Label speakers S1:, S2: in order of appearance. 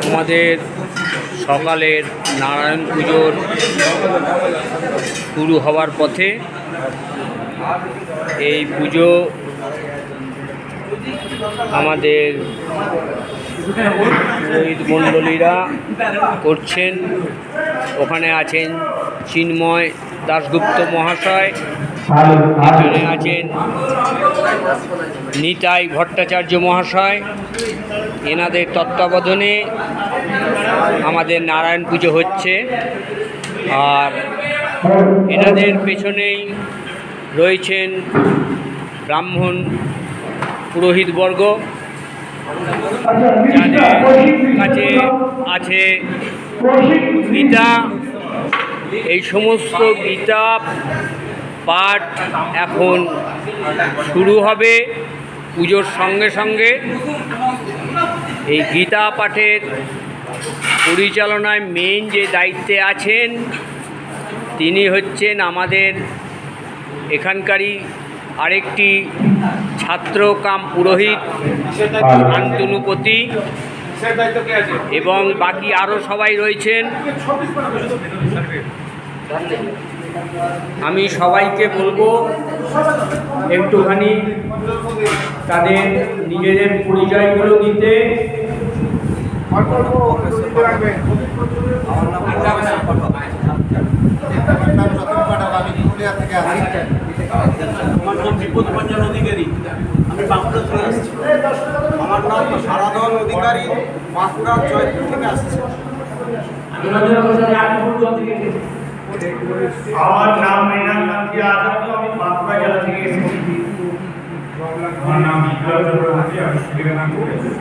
S1: আমাদের সকালের নারায়ণ পুজোর শুরু হওয়ার পথে। এই পুজো আমাদের পুরোহিত মণ্ডলীরা করছেন। ওখানে আছেন চিন্ময় দাশগুপ্ত মহাশয়, পেছনে আছেন নিতাই ভট্টাচার্য মহাশয়। এনাদের তত্ত্বাবধানে আমাদের নারায়ণ পুজো হচ্ছে। আর এনাদের পেছনেই রয়েছেন ব্রাহ্মণ পুরোহিতবর্গ, যাদের কাছে আছে গীতা। এই সমস্ত গীতা পাঠ এখন শুরু হবে পুজোর সঙ্গে সঙ্গে। এই গীতা পাঠের পরিচালনায় মেন যে দায়িত্বে আছেন তিনি হচ্ছেন আমাদের এখানকারই আরেকটি ছাত্র কাম পুরোহিত শান্তনুপতি, এবং বাকি আরও সবাই রয়েছেন। আমি সবাইকে বলবো একটুখানি তাদের নিজেদের পরিচয়গুলো দিতে।
S2: আমার নাম বিপদ রঞ্জন অধিকারী, আমি বাঁকুড়া থেকে আসছি। আমার নাম সারাধন অধিকারী, বাঁকুড়া জয়পুর থেকে আসছি।
S3: আমার নাম মেনা কান্তি আজাদ, আমি বাঁকুড়া জেলা থেকে এসেছি। আমার নাম বিপ্লব চক্রবর্তী, আমি শিলিগুড়ি থেকে এসেছি।